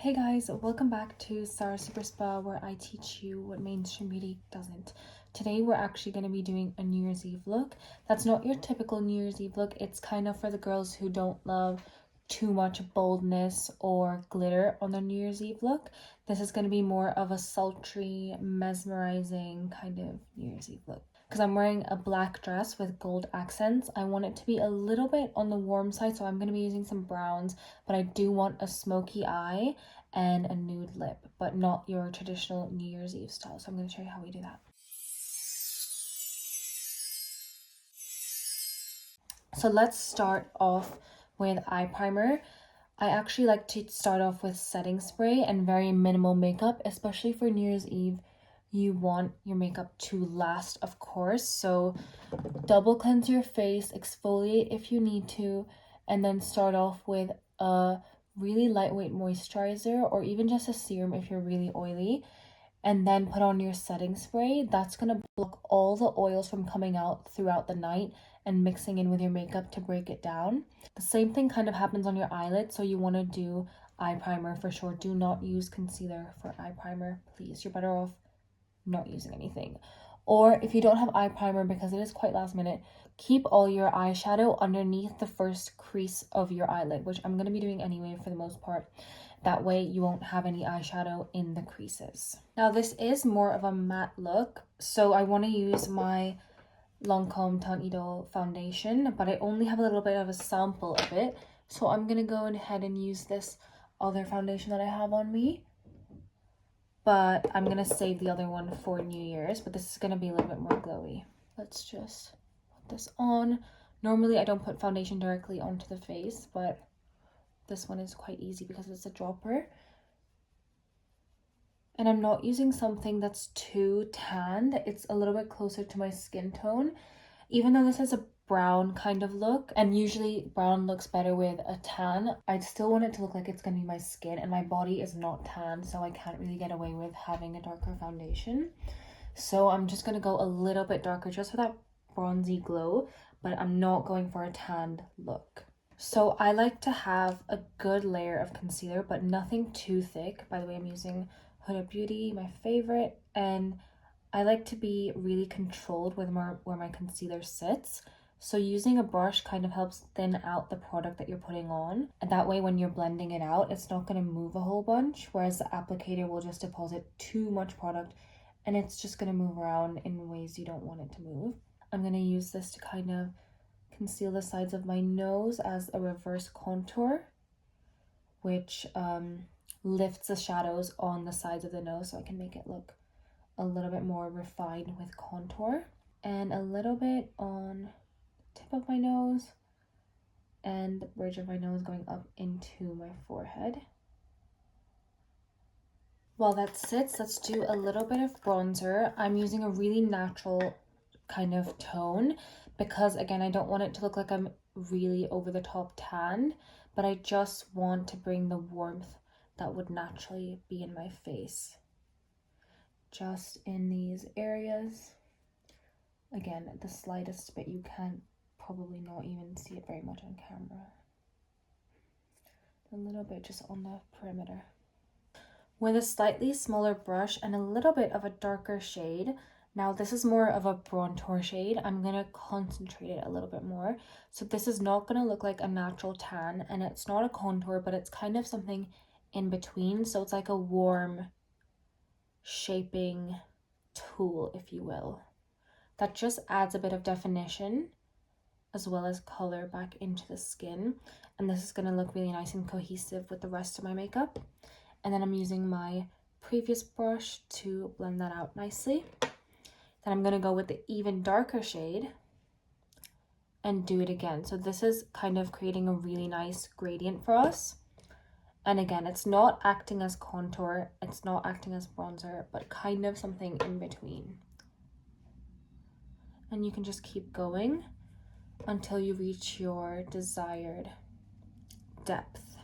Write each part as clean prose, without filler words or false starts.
Hey guys, welcome back to Saie Super Spa, where I teach you what mainstream beauty doesn't. Today we're actually going to be doing a New Year's Eve look. That's not your typical New Year's Eve look. It's kind of for the girls who don't love too much boldness or glitter on their New Year's Eve look. This is going to be more of a sultry, mesmerizing kind of New Year's Eve look. Because I'm wearing a black dress with gold accents, I want it to be a little bit on the warm side, so I'm going to be using some browns, but I do want a smoky eye and a nude lip, but not your traditional New Year's Eve style. So I'm going to show you how we do that. So let's start off with eye primer. I actually like to start off with setting spray and very minimal makeup, especially for New Year's Eve. You want your makeup to last, of course, so double cleanse your face, exfoliate if you need to, and then start off with a really lightweight moisturizer or even just a serum if you're really oily, and then put on your setting spray. That's going to block all the oils from coming out throughout the night and mixing in with your makeup to break it down. The same thing kind of happens on your eyelid, so you want to do eye primer for sure. Do not use concealer for eye primer, please. You're better off not using anything. Or if you don't have eye primer, because it is quite last minute, keep all your eyeshadow underneath the first crease of your eyelid, which I'm going to be doing anyway for the most part. That way you won't have any eyeshadow in the creases. Now this is more of a matte look, so I want to use my Lancome TIUW foundation, but I only have a little bit of a sample of it, so I'm going to go ahead and use this other foundation that I have on me. But I'm going to save the other one for New Year's, but this is going to be a little bit more glowy. Let's just put this on. Normally I don't put foundation directly onto the face, but this one is quite easy because it's a dropper. And I'm not using something that's too tanned. It's a little bit closer to my skin tone. Even though this is a brown kind of look, and usually brown looks better with a tan, I still want it to look like it's gonna be my skin, and my body is not tan, so I can't really get away with having a darker foundation. So I'm just gonna go a little bit darker just for that bronzy glow, but I'm not going for a tanned look. So I like to have a good layer of concealer, but nothing too thick. By the way, I'm using Huda Beauty, my favorite, and I like to be really controlled with where my concealer sits. So using a brush kind of helps thin out the product that you're putting on. And that way when you're blending it out, it's not going to move a whole bunch. Whereas the applicator will just deposit too much product and it's just going to move around in ways you don't want it to move. I'm going to use this to kind of conceal the sides of my nose as a reverse contour, which lifts the shadows on the sides of the nose so I can make it look a little bit more refined with contour, and a little bit on the tip of my nose and the bridge of my nose going up into my forehead. While that sits, let's do a little bit of bronzer. I'm using a really natural kind of tone because, again, I don't want it to look like I'm really over the top tanned, but I just want to bring the warmth that would naturally be in my face. Just in these areas. Again, the slightest bit, you can probably not even see it very much on camera. A little bit just on the perimeter. With a slightly smaller brush and a little bit of a darker shade, now this is more of a bronzer shade, I'm going to concentrate it a little bit more. So this is not going to look like a natural tan, and it's not a contour, but it's kind of something in between. So it's like a warm shaping tool, if you will, that just adds a bit of definition as well as color back into the skin, and this is going to look really nice and cohesive with the rest of my makeup. And then I'm using my previous brush to blend that out nicely. Then I'm going to go with the even darker shade and do it again. So this is kind of creating a really nice gradient for us. And again, it's not acting as contour, it's not acting as bronzer, but kind of something in between. And you can just keep going until you reach your desired depth.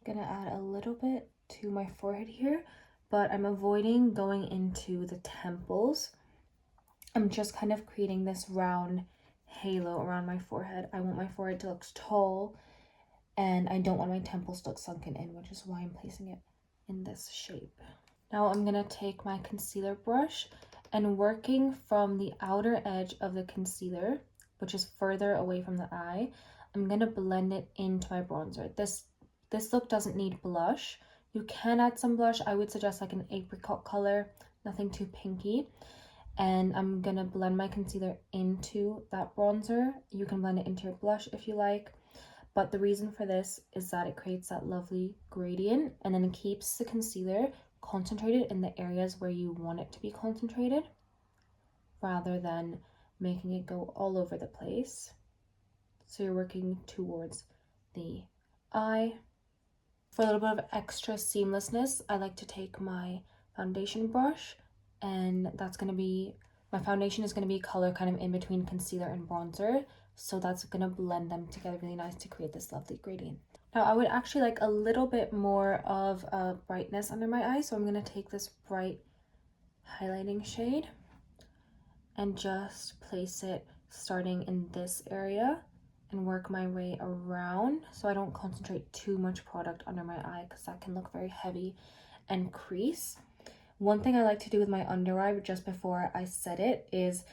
I'm gonna add a little bit to my forehead here, but I'm avoiding going into the temples. I'm just kind of creating this round halo around my forehead. I want my forehead to look tall, and I don't want my temples to look sunken in, which is why I'm placing it in this shape. Now I'm gonna take my concealer brush and working from the outer edge of the concealer, which is further away from the eye, I'm gonna blend it into my bronzer. This look doesn't need blush. You can add some blush. I would suggest like an apricot color, nothing too pinky. And I'm gonna blend my concealer into that bronzer. You can blend it into your blush if you like. But the reason for this is that it creates that lovely gradient and then it keeps the concealer concentrated in the areas where you want it to be concentrated rather than making it go all over the place. So you're working towards the eye. For a little bit of extra seamlessness, I like to take my foundation brush, and that's going to be, my foundation is going to be color kind of in between concealer and bronzer. So that's going to blend them together really nice to create this lovely gradient. Now I would actually like a little bit more of a brightness under my eye. So I'm going to take this bright highlighting shade and just place it starting in this area and work my way around so I don't concentrate too much product under my eye because that can look very heavy and crease. One thing I like to do with my under eye just before I set it is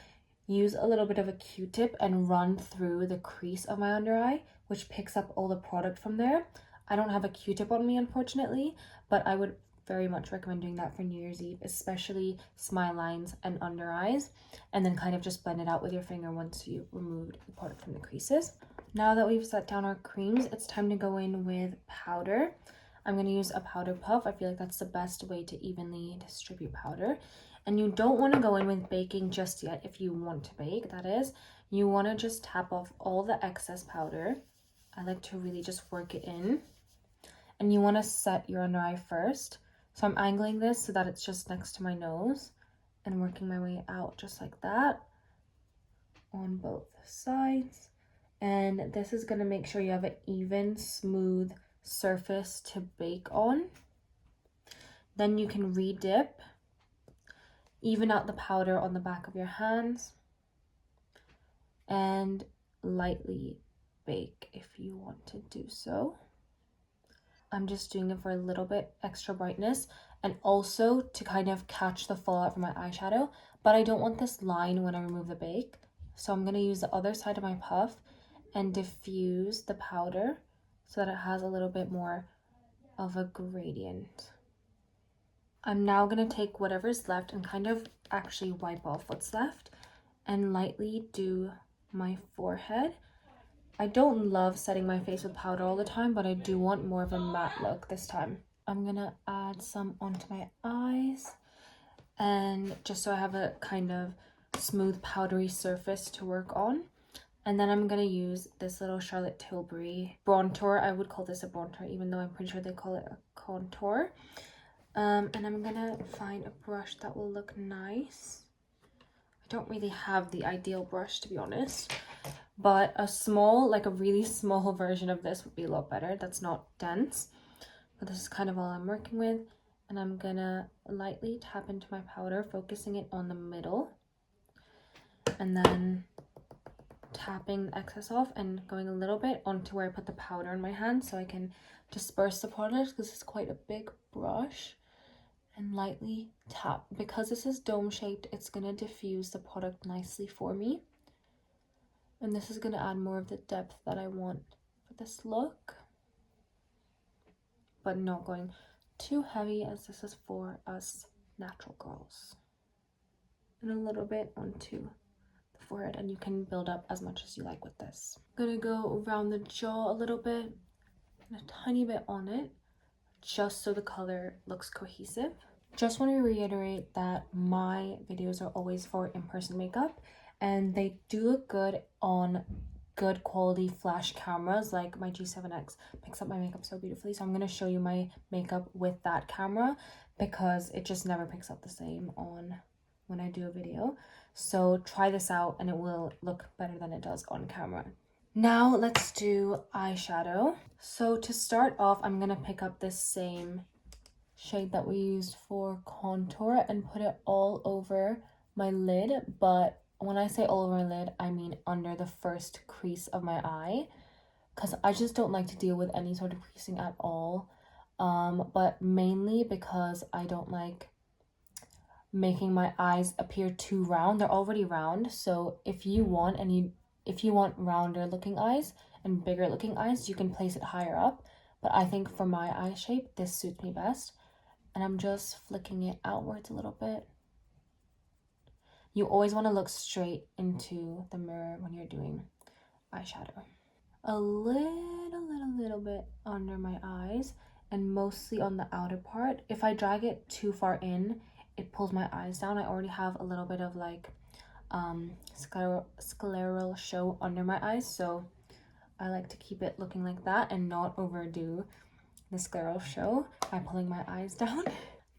use a little bit of a Q-tip and run through the crease of my under eye, which picks up all the product from there. I don't have a Q-tip on me, unfortunately, but I would very much recommend doing that for New Year's Eve, especially smile lines and under eyes, and then kind of just blend it out with your finger once you removed the product from the creases. Now that we've set down our creams, it's time to go in with powder. I'm going to use a powder puff. I feel like that's the best way to evenly distribute powder. And you don't want to go in with baking just yet if you want to bake, that is. You want to just tap off all the excess powder. I like to really just work it in. And you want to set your under eye first. So I'm angling this so that it's just next to my nose and working my way out just like that on both sides. And this is going to make sure you have an even, smooth surface to bake on. Then you can re-dip. Even out the powder on the back of your hands and lightly bake if you want to do so. I'm just doing it for a little bit extra brightness and also to kind of catch the fallout from my eyeshadow, but I don't want this line when I remove the bake. So I'm going to use the other side of my puff and diffuse the powder so that it has a little bit more of a gradient. I'm now going to take whatever's left and kind of actually wipe off what's left and lightly do my forehead. I don't love setting my face with powder all the time, but I do want more of a matte look this time. I'm going to add some onto my eyes and just so I have a kind of smooth powdery surface to work on. And then I'm going to use this little Charlotte Tilbury bronzer. I would call this a bronzer even though I'm pretty sure they call it a contour. And I'm gonna find a brush that will look nice. I don't really have the ideal brush, to be honest, but a small, like a really small version of this would be a lot better. That's not dense, but this is kind of all I'm working with. And I'm gonna lightly tap into my powder, focusing it on the middle, and then tapping the excess off and going a little bit onto where I put the powder in my hand so I can disperse the product because it's quite a big brush. And lightly tap. Because this is dome shaped, it's going to diffuse the product nicely for me. And this is going to add more of the depth that I want for this look. But not going too heavy as this is for us natural girls. And a little bit onto the forehead, and you can build up as much as you like with this. I'm going to go around the jaw a little bit and a tiny bit on it, just so the color looks cohesive. Just want to reiterate that my videos are always for in-person makeup and they do look good on good quality flash cameras. Like my G7X picks up my makeup so beautifully, so I'm going to show you my makeup with that camera because it just never picks up the same on when I do a video. So try this out and it will look better than it does on camera. Now let's do eyeshadow. So to start off, I'm going to pick up this same shade that we used for contour and put it all over my lid. But when I say all over my lid, I mean under the first crease of my eye, because I just don't like to deal with any sort of creasing at all. but mainly because I don't like making my eyes appear too round. They're already round, so if you want rounder looking eyes and bigger looking eyes, you can place it higher up. But I think for my eye shape, this suits me best. And I'm just flicking it outwards a little bit. You always want to look straight into the mirror when you're doing eyeshadow. A little bit under my eyes and mostly on the outer part. If I drag it too far in, it pulls my eyes down. I already have a little bit of like scleral show under my eyes, so I like to keep it looking like that and not overdo the scleral show by pulling my eyes down.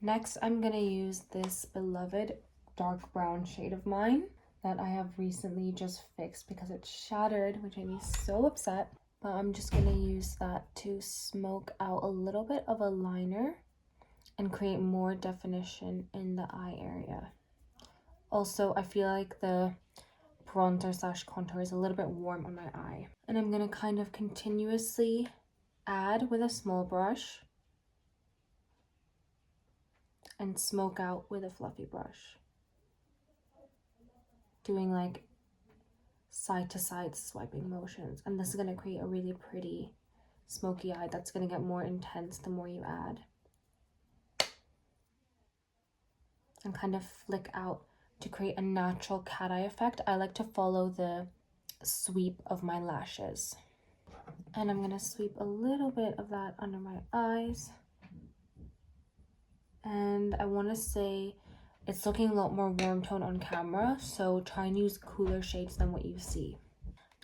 Next, I'm gonna use this beloved dark brown shade of mine that I have recently just fixed because it shattered, which made me so upset. But I'm just gonna use that to smoke out a little bit of a liner and create more definition in the eye area. Also, I feel like the bronzer slash contour is a little bit warm on my eye. And I'm gonna kind of continuously add with a small brush and smoke out with a fluffy brush. Doing like side to side swiping motions. And this is gonna create a really pretty smoky eye that's gonna get more intense the more you add. And kind of flick out to create a natural cat eye effect. I like to follow the sweep of my lashes. And I'm gonna sweep a little bit of that under my eyes. And I wanna say it's looking a lot more warm tone on camera, so try and use cooler shades than what you see.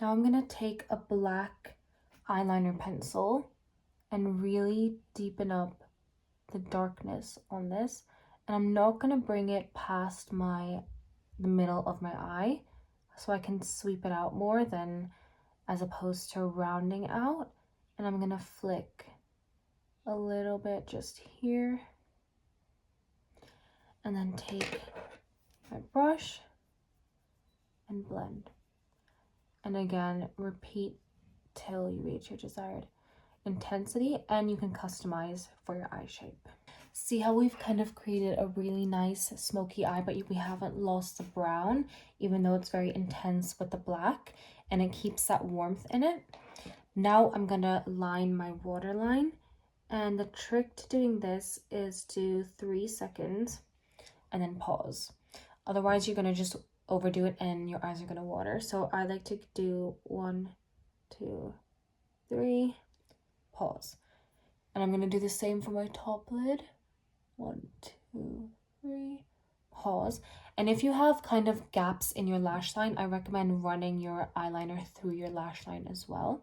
Now I'm gonna take a black eyeliner pencil and really deepen up the darkness on this. And I'm not gonna bring it past the middle of my eye, so I can sweep it out more than as opposed to rounding out. And I'm gonna flick a little bit just here. And then take my brush and blend. And again, repeat till you reach your desired intensity, and you can customize for your eye shape. See how we've kind of created a really nice smoky eye, but we haven't lost the brown, even though it's very intense with the black, and it keeps that warmth in it. Now I'm gonna line my waterline, and the trick to doing this is to 3 seconds and then pause. Otherwise, you're gonna just overdo it and your eyes are gonna water. So I like to do 1, 2, 3, pause. And I'm gonna do the same for my top lid. 1, 2, 3, pause. And if you have kind of gaps in your lash line, I recommend running your eyeliner through your lash line as well.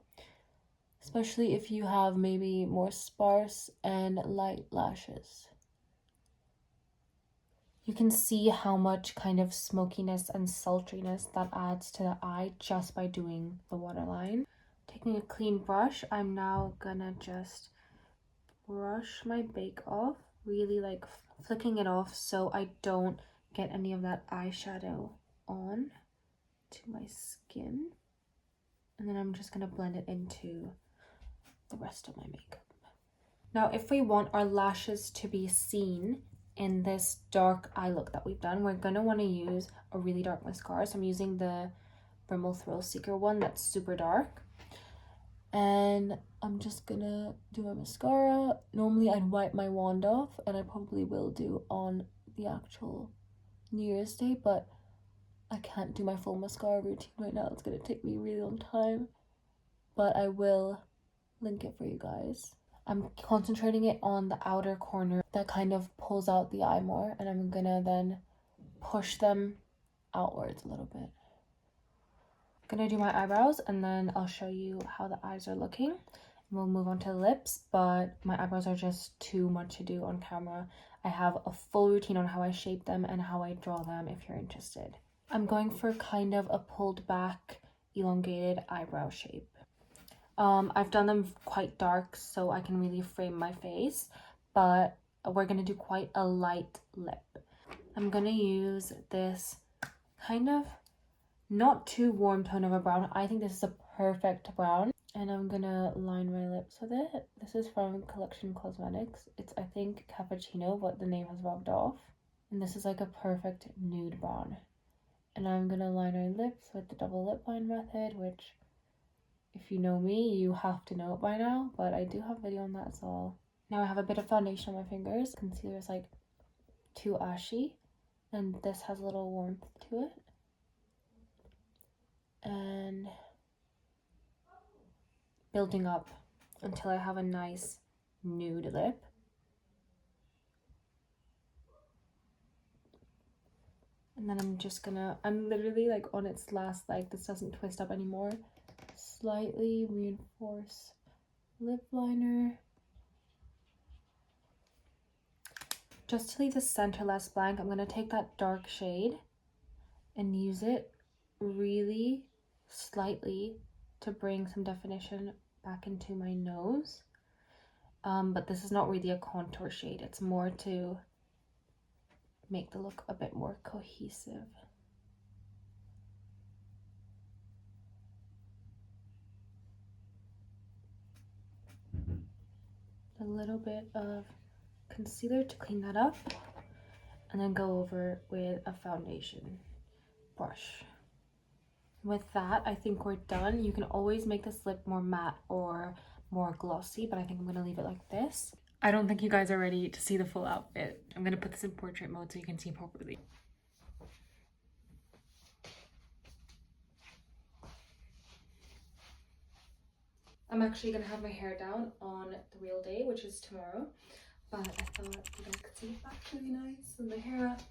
Especially if you have maybe more sparse and light lashes. You can see how much kind of smokiness and sultriness that adds to the eye just by doing the waterline. Taking a clean brush, I'm now gonna just brush my bake off, really like flicking it off so I don't get any of that eyeshadow on to my skin. And then I'm just gonna blend it into the rest of my makeup. Now, if we want our lashes to be seen in this dark eye look that we've done, we're gonna want to use a really dark mascara. So I'm using the Rimmel Thrill Seeker one that's super dark. And I'm just gonna do my mascara. Normally I'd wipe my wand off, and I probably will do on the actual New Year's Day, but I can't do my full mascara routine right now. It's gonna take me a really long time, but I will link it for you guys. I'm concentrating it on the outer corner that kind of pulls out the eye more, and I'm gonna then push them outwards a little bit. I'm gonna do my eyebrows, and then I'll show you how the eyes are looking. We'll move on to the lips, but my eyebrows are just too much to do on camera. I have a full routine on how I shape them and how I draw them if you're interested. I'm going for kind of a pulled back, elongated eyebrow shape. I've done them quite dark so I can really frame my face, but we're gonna do quite a light lip. I'm gonna use this kind of not too warm tone of a brown. I think this is a perfect brown, And I'm gonna line my lips with it. This is from Collection Cosmetics. It's, I think, Cappuccino, but the name has rubbed off. And this is like a perfect nude brown. And I'm gonna line my lips with the double lip line method, which, if you know me, you have to know it by now, but I do have a video on that as well. Now I have a bit of foundation on my fingers. Concealer is like too ashy, and this has a little warmth to it. And building up until I have a nice nude lip. And then I'm literally like on its last leg. This doesn't twist up anymore. Slightly reinforce lip liner. Just to leave the center less blank, I'm going to take that dark shade and use it really slightly to bring some definition back into my nose. But this is not really a contour shade. It's more to make the look a bit more cohesive. A little bit of concealer to clean that up, and then go over with a foundation brush. With that, I think we're done. You can always make this lip more matte or more glossy, but I think I'm gonna leave it like this. I don't think you guys are ready to see the full outfit. I'm gonna put this in portrait mode so you can see properly. I'm actually gonna have my hair down on the real day, which is tomorrow, but I thought you guys could see it back really nice with my hair up.